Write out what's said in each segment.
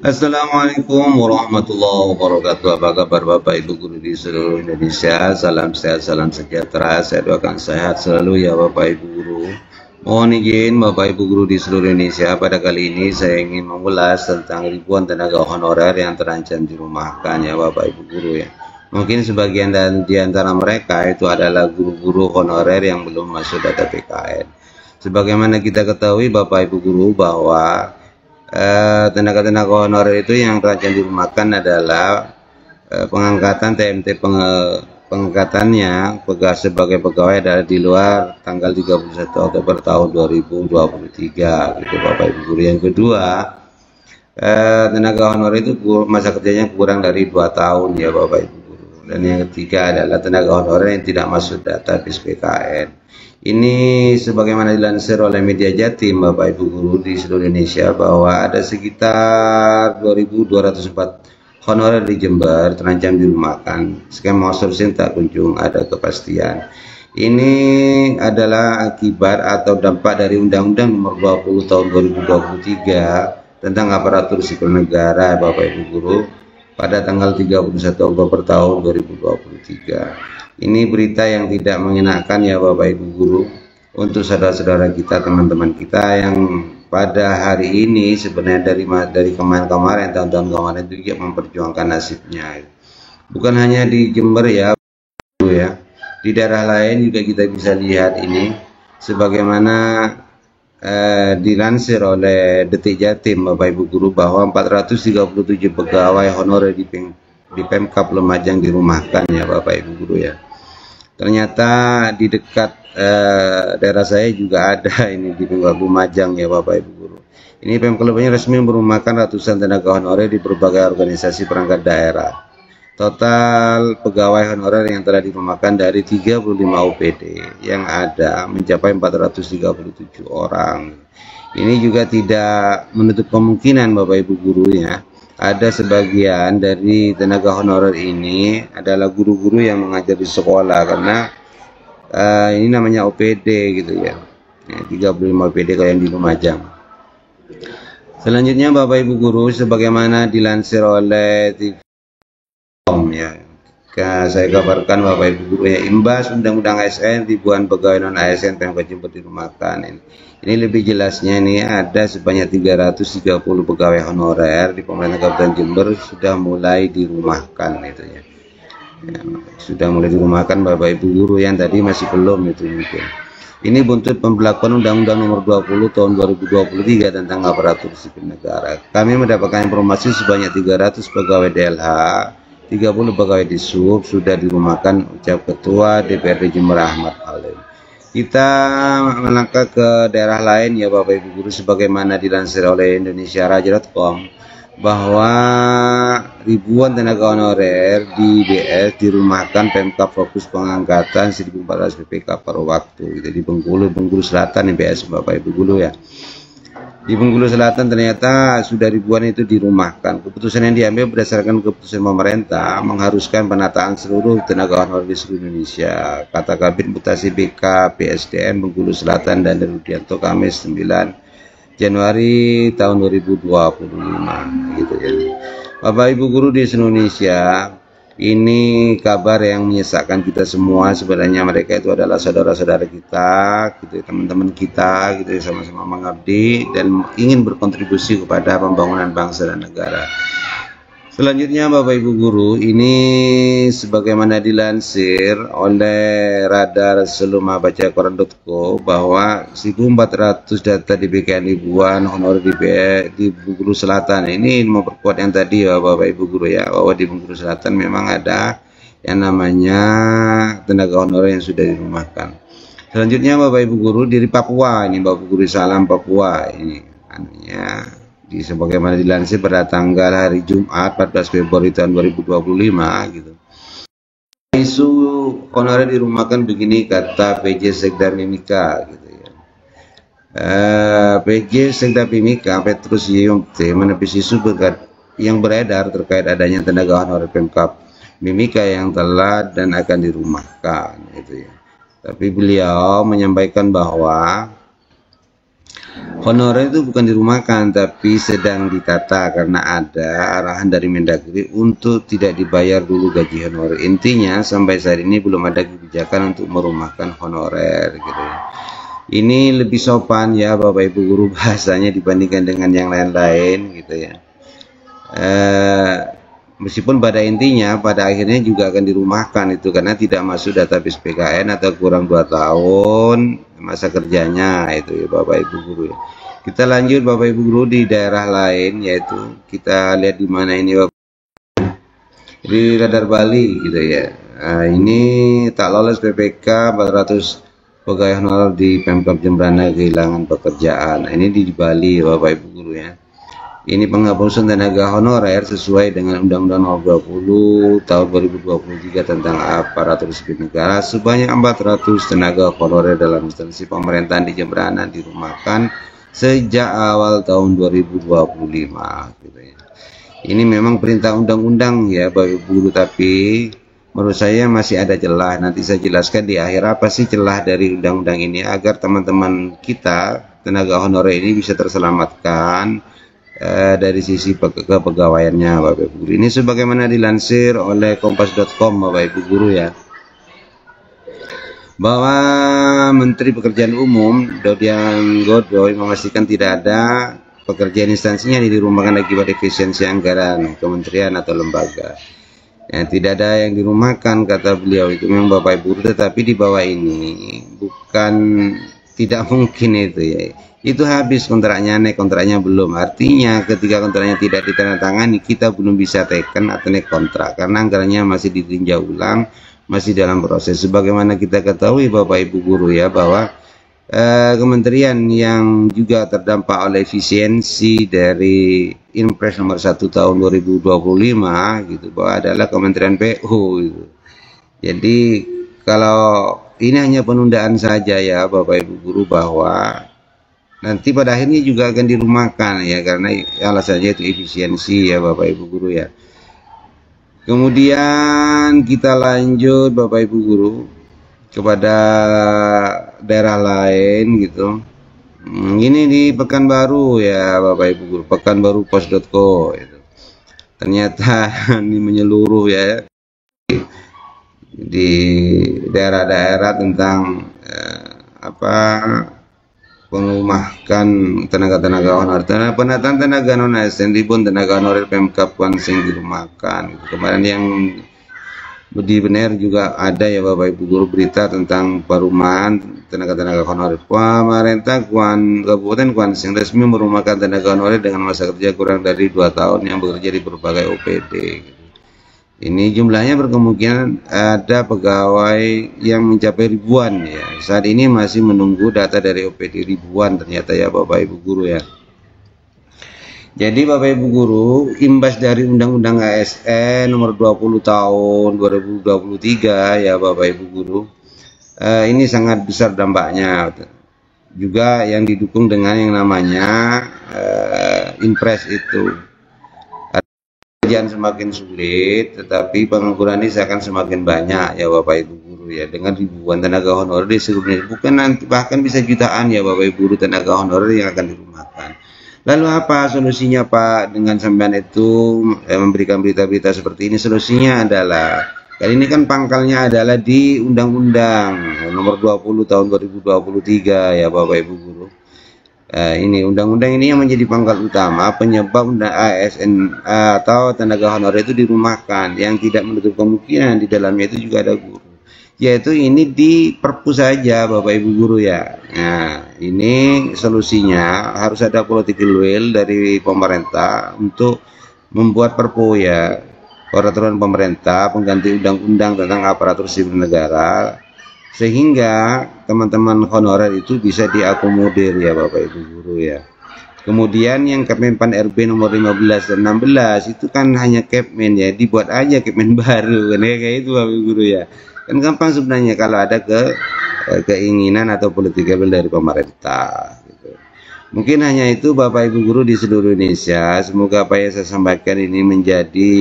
Assalamualaikum warahmatullahi wabarakatuh. Apa kabar Bapak Ibu guru di seluruh Indonesia? Salam sehat, salam sejahtera. Saya doakan sehat selalu ya Bapak Ibu guru. Mohon izin Bapak Ibu guru di seluruh Indonesia, pada kali ini saya ingin mengulas tentang ribuan tenaga honorer yang terancam dirumahkan ya Bapak Ibu guru ya. Mungkin sebagian di antara mereka itu adalah guru-guru honorer yang belum masuk data PKN. Sebagaimana kita ketahui Bapak Ibu guru bahwa tenaga-tenaga honorer itu yang terancam dirumahkan adalah pengangkatan TMT pengangkatannya sebagai pegawai adalah di luar tanggal 31 Oktober tahun 2023 gitu Bapak Ibu guru. Yang kedua, tenaga honorer itu masa kerjanya kurang dari 2 tahun ya Bapak Ibu guru. Dan yang ketiga adalah tenaga honorer yang tidak masuk database PKN. Ini sebagaimana dilansir oleh media Jatim Bapak Ibu guru di seluruh Indonesia bahwa ada sekitar 2.204 honorer di Jember terancam dirumahkan. Skema outsourcing tak kunjung ada kepastian. Ini adalah akibat atau dampak dari Undang-Undang Nomor 20 Tahun 2023 tentang aparatur sipil negara Bapak Ibu guru pada tanggal 31 Oktober tahun 2023. Ini berita yang tidak mengenakan ya Bapak Ibu guru untuk saudara-saudara kita, teman-teman kita yang pada hari ini sebenarnya dari kemarin-kemarin, tahun-tahun kemarin itu juga memperjuangkan nasibnya. Bukan hanya di Jember ya, di daerah lain juga kita bisa lihat ini sebagaimana dilansir oleh Detik Jatim Bapak Ibu guru bahwa 437 pegawai honorer di Pemkab Lumajang dirumahkan ya Bapak Ibu guru ya. Ternyata di dekat daerah saya juga ada ini di Pemkab Lumajang ya Bapak Ibu guru. Ini Pemkab Lumajang resmi merumahkan ratusan tenaga honorer di berbagai organisasi perangkat daerah. Total pegawai honorer yang telah dirumahkan dari 35 UPD yang ada mencapai 437 orang. Ini juga tidak menutup kemungkinan Bapak Ibu guru ya. Ada sebagian dari tenaga honorer ini adalah guru-guru yang mengajar di sekolah karena ini namanya OPD gitu ya. 35 OPD kalau yang di Lumajang. Selanjutnya Bapak Ibu guru sebagaimana dilansir oleh ya. Saya kabarkan Bapak Ibu guru ya, imbas Undang-Undang ASN ribuan pegawai non ASN Pemkab Jember dirumahkan. Ini lebih jelasnya ini ada sebanyak 330 pegawai honorer di pemerintah Kabupaten Jember sudah mulai dirumahkan itu ya. Sudah mulai dirumahkan Bapak Ibu guru, yang tadi masih belum itu mungkin. Ini buntut pemberlakuan Undang-Undang Nomor 20 Tahun 2023 tentang aparatur sipil negara. Kami mendapatkan informasi sebanyak 300 pegawai DLH, 30 pegawai di SUB sudah dirumahkan, ucap Ketua DPRD Jember Ahmad Halim. Kita melangkah ke daerah lain ya Bapak Ibu guru sebagaimana dilansir oleh indonesiaraja.com bahwa ribuan tenaga honorer di DS dirumahkan Pemkab fokus pengangkatan 1.400 PPK per waktu gitu, di Bengkulu Selatan nih BS Bapak Ibu guru ya. Di Bengkulu Selatan ternyata sudah ribuan itu dirumahkan. Keputusan yang diambil berdasarkan keputusan pemerintah mengharuskan penataan seluruh tenaga honorer di seluruh Indonesia, kata Kabid Mutasi BK PSDM Bengkulu Selatan dan Rudianto Kamis 9 Januari tahun 2025 gitu ya. Bapak Ibu guru di seluruh Indonesia, ini kabar yang menyesakkan kita semua. Sebenarnya mereka itu adalah saudara-saudara kita, gitu, teman-teman kita, gitu, sama-sama mengabdi dan ingin berkontribusi kepada pembangunan bangsa dan negara. Selanjutnya Bapak Ibu guru, ini sebagaimana dilansir oleh Radar Seluma Baca Koran.co bahwa 1.400 data di BKN ribuan honorer di Bengkulu Selatan. Ini memperkuat yang tadi ya Bapak Ibu guru ya, bahwa di Bengkulu Selatan memang ada yang namanya tenaga honorer yang sudah dirumahkan. Selanjutnya Bapak Ibu guru dari Papua, ini Bapak Guru Salam Papua ini anunya. Sebagaimana dilansir pada tanggal hari Jumat 14 Februari tahun 2025 gitu. Isu honorer dirumahkan begini kata PJ Sekda Mimika gitu ya. PJ Sekda Mimika Petrus Yomte menepis isu yang beredar terkait adanya tenaga honorer Pemkab Mimika yang telah dan akan dirumahkan gitu ya. Tapi beliau menyampaikan bahwa Honorer itu bukan dirumahkan, tapi sedang ditata karena ada arahan dari Mendagri untuk tidak dibayar dulu gaji honorer. Intinya sampai saat ini belum ada kebijakan untuk merumahkan honorer gitu ya. Ini lebih sopan ya Bapak Ibu guru bahasanya dibandingkan dengan yang lain-lain gitu ya. Meskipun pada intinya pada akhirnya juga akan dirumahkan itu karena tidak masuk database PKN atau kurang 2 tahun masa kerjanya itu ya Bapak Ibu guru ya. Kita lanjut Bapak Ibu guru di daerah lain, yaitu kita lihat di mana ini Bapak, di Radar Bali gitu ya. Nah, ini tak lolos PPK 400 pegawai honorer di Pemkab Jembrana kehilangan pekerjaan. Nah, ini di Bali Bapak Ibu guru ya. Ini penghapusan tenaga honorer sesuai dengan Undang-Undang Nomor 20 Tahun 2023 tentang aparatur sipil negara. Sebanyak 400 tenaga honorer dalam instansi pemerintahan di Jembrana dirumahkan sejak awal tahun 2025 gitu ya. Ini memang perintah undang-undang ya Bapak Ibu guru, tapi menurut saya masih ada celah. Nanti saya jelaskan di akhir apa sih celah dari undang-undang ini agar teman-teman kita tenaga honorer ini bisa terselamatkan dari sisi kepegawaiannya Bapak Ibu guru. Ini sebagaimana dilansir oleh kompas.com Bapak Ibu guru ya, bahwa Menteri Pekerjaan Umum Dodian Godoy memastikan tidak ada pekerjaan instansinya yang dirumahkan akibat efisiensi anggaran kementerian atau lembaga. Ya, tidak ada yang dirumahkan kata beliau itu memang Bapak Ibu, tetapi di bawah ini bukan tidak mungkin itu ya. Itu habis kontraknya, naik kontraknya belum. Artinya ketika kontraknya tidak ditandatangani kita belum bisa teken atau naik kontrak karena anggarannya masih ditinjau ulang, masih dalam proses. Sebagaimana kita ketahui Bapak Ibu guru ya, bahwa kementerian yang juga terdampak oleh efisiensi dari Inpres nomor 1 tahun 2025 gitu, bahwa adalah Kementerian PU gitu. Jadi kalau ini hanya penundaan saja ya Bapak Ibu guru, bahwa nanti pada akhirnya juga akan dirumahkan ya karena alasannya itu efisiensi ya Bapak Ibu guru ya. Kemudian kita lanjut Bapak Ibu guru kepada daerah lain gitu. Ini di Pekanbaru ya Bapak Ibu guru, pekanbarupos.co itu. Ternyata ini menyeluruh ya di daerah-daerah tentang pengumahkan tenaga-tenaga honorer, penataan tenaga non ASN ribuan tenaga honorer Pemkab Kuansing dirumahkan gitu. Kemarin yang di Bener juga ada ya Bapak Ibu guru berita tentang perumahan tenaga-tenaga honorer. Pemerintah Kabupaten Kuansing resmi merumahkan tenaga honorer dengan masa kerja kurang dari 2 tahun yang bekerja di berbagai OPD gitu. Ini jumlahnya berkemungkinan ada pegawai yang mencapai ribuan ya. Saat ini masih menunggu data dari OPD ribuan ternyata ya Bapak Ibu guru ya. Jadi Bapak Ibu guru, imbas dari Undang-Undang ASN nomor 20 tahun 2023 ya Bapak Ibu guru, ini sangat besar dampaknya. Juga yang didukung dengan yang namanya Inpres itu. Pekerjaan semakin sulit, tetapi pengangguran ini akan semakin banyak ya Bapak Ibu guru ya, dengan ribuan tenaga honorer di seluruh Indonesia, bukan nanti bahkan bisa jutaan ya Bapak Ibu guru tenaga honorer yang akan dirumahkan. Lalu apa solusinya Pak dengan sampean itu memberikan berita-berita seperti ini? Solusinya adalah, kali ini kan pangkalnya adalah di Undang-Undang nomor 20 tahun 2023 ya Bapak Ibu guru. Ini undang-undang ini yang menjadi pangkal utama penyebab ASN atau tenaga honorer itu dirumahkan, yang tidak menutup kemungkinan di dalamnya itu juga ada guru, yaitu ini di Perpu saja Bapak Ibu guru ya. Nah ini solusinya harus ada political will dari pemerintah untuk membuat Perpu ya, peraturan pemerintah pengganti undang-undang tentang aparatur sipil negara, sehingga teman-teman honorer itu bisa diakomodir ya Bapak Ibu guru ya. Kemudian yang Kemenpan RB nomor 15 dan 16 itu kan hanya Kepmen ya, dibuat aja Kepmen baru kan ya, kayak itu Bapak Ibu guru ya. Kan gampang sebenarnya kalau ada keinginan atau politikable dari pemerintah gitu. Mungkin hanya itu Bapak Ibu guru di seluruh Indonesia. Semoga apa yang saya sampaikan ini menjadi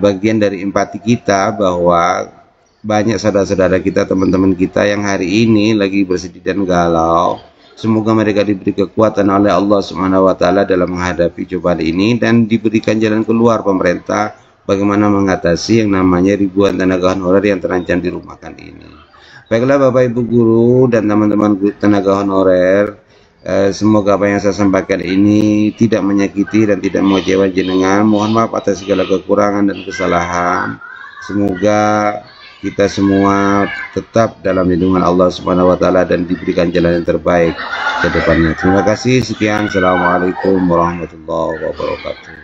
bagian dari empati kita, bahwa banyak saudara-saudara kita, teman-teman kita yang hari ini lagi bersedih dan galau. Semoga mereka diberi kekuatan oleh Allah Subhanahu wa taala dalam menghadapi cobaan ini dan diberikan jalan keluar pemerintah bagaimana mengatasi yang namanya ribuan tenaga honorer yang terancam dirumahkan ini. Baiklah Bapak Ibu guru dan teman-teman tenaga honorer, semoga apa yang saya sampaikan ini tidak menyakiti dan tidak mengecewakan jenengan. Mohon maaf atas segala kekurangan dan kesalahan. Semoga kita semua tetap dalam lindungan Allah Subhanahu wa taala dan diberikan jalan yang terbaik ke depannya. Terima kasih. Sekian. Assalamualaikum warahmatullahi wabarakatuh.